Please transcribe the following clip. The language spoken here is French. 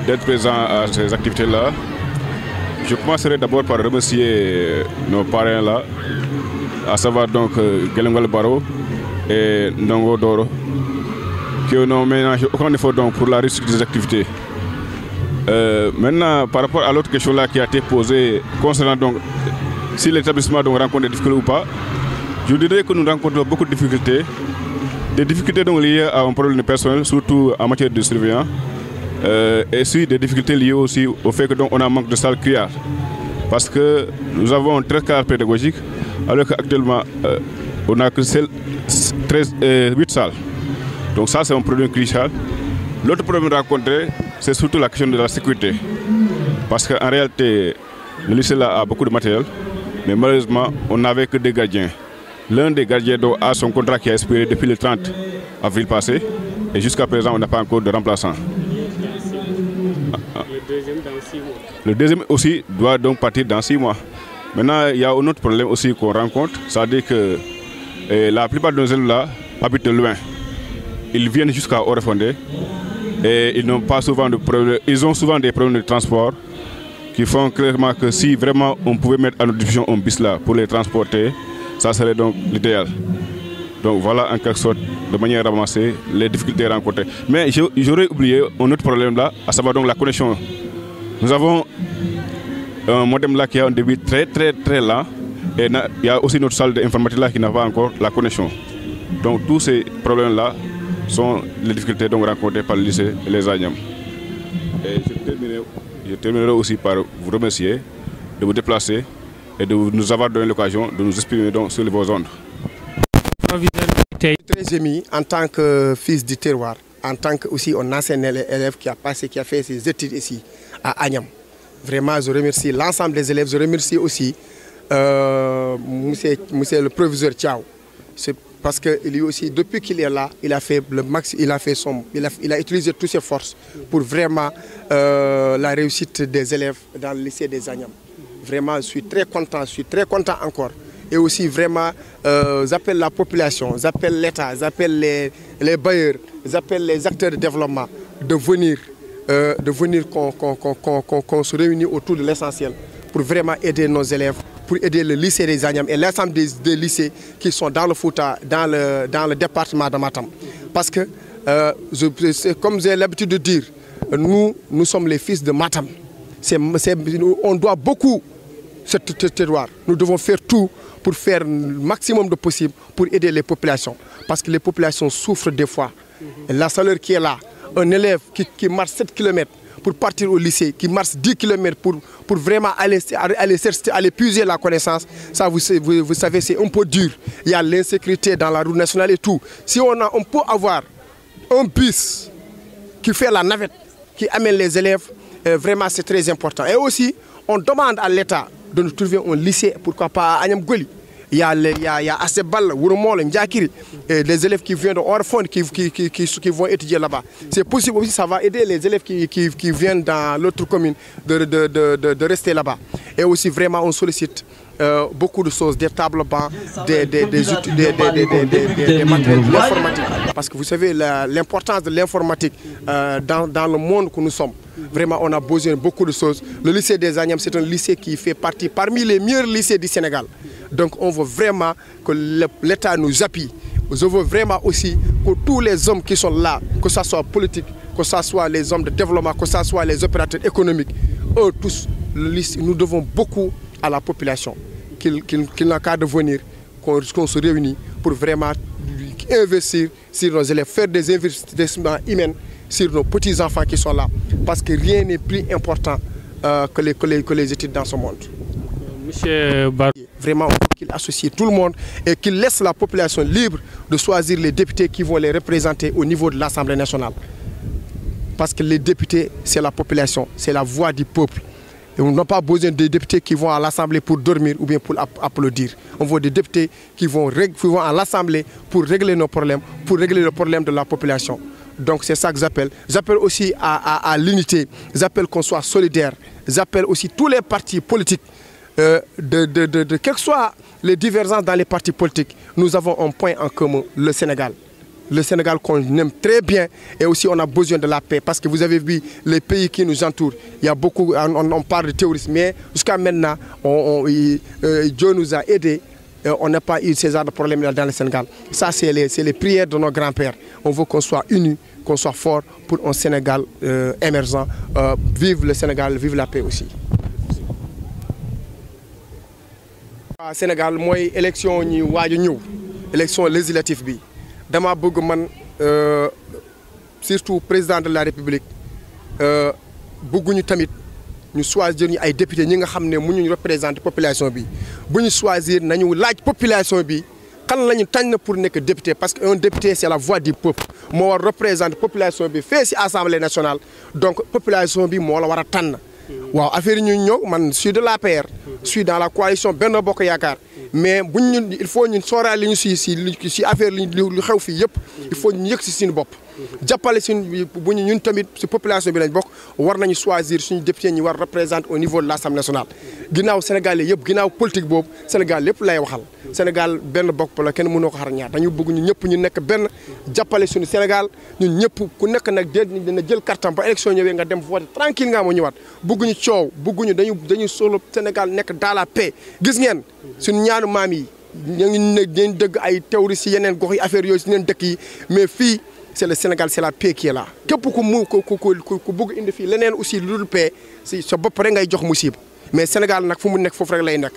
d'être présent à ces activités-là. Je commencerai d'abord par remercier nos parrains là, à savoir donc Guelengol Baro et Ndongo Doro, qui n'ont ménagé aucun effort donc pour la réussite des activités. Maintenant, par rapport à l'autre question là qui a été posée concernant donc si l'établissement rencontre des difficultés ou pas, je dirais que nous rencontrons beaucoup de difficultés. Des difficultés donc liées à un problème personnel, surtout en matière de surveillance, et aussi des difficultés liées aussi au fait que donc on a un manque de salles criardes. Parce que nous avons 13 cadres pédagogiques, alors qu'actuellement on n'a que 8 salles. Donc ça c'est un problème crucial. L'autre problème rencontré, c'est surtout la question de la sécurité. Parce qu'en réalité, le lycée là a beaucoup de matériel, mais malheureusement, on n'avait que des gardiens. L'un des gardiens a son contrat qui a expiré depuis le 30 avril passé, et jusqu'à présent, on n'a pas encore de remplaçant. Le deuxième dans 6 mois. Le deuxième aussi doit donc partir dans 6 mois. Maintenant, il y a un autre problème aussi qu'on rencontre, c'est-à-dire que la plupart de nos élèves là habitent loin. Ils viennent jusqu'à Orefondé et ils n'ont pas souvent de problèmes. Ils ont souvent des problèmes de transport qui font clairement que si vraiment on pouvait mettre à notre disposition un bus là pour les transporter, ça serait donc l'idéal. Donc voilà en quelque sorte, de manière ramassée, les difficultés rencontrées. Mais j'aurais oublié un autre problème là, à savoir donc la connexion. Nous avons un modem là qui a un débit très lent et il y a aussi notre salle d'informatique là qui n'a pas encore la connexion. Donc tous ces problèmes là sont les difficultés donc rencontrées par le lycée et les Agnam. Et je terminerai aussi par vous remercier de vous déplacer et de nous avoir donné l'occasion de nous exprimer donc sur vos ondes. Je suis très ému en tant que fils du terroir, en tant que aussi un ancien élève qui a fait ses études ici à Agnam. Vraiment, je remercie l'ensemble des élèves, je remercie aussi monsieur le proviseur Thiao. Parce que lui aussi, depuis qu'il est là, il a fait le max, il a utilisé toutes ses forces pour vraiment la réussite des élèves dans le lycée des Agnam. Vraiment, je suis très content encore. Et aussi vraiment, j'appelle la population, j'appelle l'État, j'appelle les bailleurs, j'appelle les acteurs de développement de venir qu'on se réunisse autour de l'essentiel pour vraiment aider nos élèves, pour aider le lycée des Agnam et l'ensemble des lycées qui sont dans le Fouta, dans le département de Matam. Parce que, comme j'ai l'habitude de dire, nous sommes les fils de Matam. On doit beaucoup ce territoire. Nous devons faire tout pour faire le maximum de possible pour aider les populations. Parce que les populations souffrent des fois. Et la chaleur qui est là, un élève qui marche 7 km pour partir au lycée, qui marche 10 km pour vraiment aller puiser la connaissance, ça vous savez, c'est un peu dur. Il y a l'insécurité dans la route nationale et tout. Si on peut avoir un bus qui fait la navette, qui amène les élèves, vraiment c'est très important. Et aussi, on demande à l'État de nous trouver un lycée, pourquoi pas à Agnam Goli. Il y a Assebal, Wurmol, Ndiakiri, les élèves qui viennent de Orfond qui vont étudier là-bas. C'est possible aussi, ça va aider les élèves qui viennent dans l'autre commune de rester là-bas. Et aussi vraiment on sollicite beaucoup de choses, des tables bancs, des matériels de l'informatique. Parce que vous savez l'importance de l'informatique dans le monde que nous sommes. Vraiment, on a besoin de beaucoup de choses. Le lycée des Agnam, c'est un lycée qui fait partie parmi les meilleurs lycées du Sénégal. Donc, on veut vraiment que l'État nous appuie. Je veux vraiment aussi que tous les hommes qui sont là, que ce soit politique, que ce soit les hommes de développement, que ce soit les opérateurs économiques, eux tous, nous devons beaucoup à la population. Qu'il n'a qu'à devenir, qu'on se réunisse pour vraiment investir sur nos élèves, faire des investissements humains sur nos petits-enfants qui sont là. Parce que rien n'est plus important que les études dans ce monde. Monsieur Bar... Vraiment, qu'il associe tout le monde et qu'il laisse la population libre de choisir les députés qui vont les représenter au niveau de l'Assemblée nationale. Parce que les députés, c'est la population, c'est la voix du peuple. Et on n'a pas besoin de députés qui vont à l'Assemblée pour dormir ou bien pour applaudir. On veut des députés qui vont à l'Assemblée pour régler nos problèmes, pour régler le problème de la population. Donc c'est ça que j'appelle. J'appelle aussi à l'unité, j'appelle qu'on soit solidaire, j'appelle aussi tous les partis politiques, quelles que soient les divergences dans les partis politiques, nous avons un point en commun, le Sénégal. le Sénégal qu'on aime très bien, et aussi on a besoin de la paix parce que vous avez vu les pays qui nous entourent, il y a beaucoup, on parle de terrorisme, mais jusqu'à maintenant, Dieu nous a aidés, on n'a pas eu ce genre de problème dans le Sénégal. Ça, c'est les prières de nos grands-pères. On veut qu'on soit unis, qu'on soit fort pour un Sénégal émergent. Vive le Sénégal, vive la paix aussi. Sénégal, moi, élection élection législative bi. Dama bëgg man surtout président de la République bëgguñu tamit ñu choisir ñu ay député ñi nga xam ne mu ñu représenter population bi bu ñu choisir nañu laaj population bi kan lañu tànn pour nekk député parce que un député c'est la voix du peuple moo war représenter population bi fee ci Assemblée nationale donc population bi moo la war a tànn waaw affaire yi ñu ñëw man suis de l'APR suis dans la coalition Benno Bokk Yaakaar mais buñ ñun il faut ñun sóoraale ñu si affaire lu xew fii yëpp il faut ñu yëg si suñu bopp jàppale suñu bu ñu ñun tamit si population bi lañ bokk war nañu choisir suñu député ñi war représenter au niveau de l'Assemblée nationale ginnaaw Sénégal yëpp ginnaaw politique boobu Sénégal lépp lay waxal Sénégal benn bopp la kenn mënoo ko xar ñaar dañu bëgg ñu ñëpp ñu nekk benn jàppale suñu Sénégal ñun ñëpp ku nekk nag dina jël kartam ba élection ñëwee nga dem voter tranquille nga moo ñëwaat bëgguñu coow bëgguñu dañu solo Sénégal nekk dans la paix gis ngeen suñu ñaanu maam yi ñu ngi dëgg ay terroristes si yeneen gox yi affaire yooyu si yeneen dëkk yi mais fii c'est le Sénégal c'est la paix qui est là képp ku bëgg indi fii leneen aussi lu dul paix si sa bopp rek ngay jox musiba mais Sénégal nag fu mu nekk foofu rek lay nekk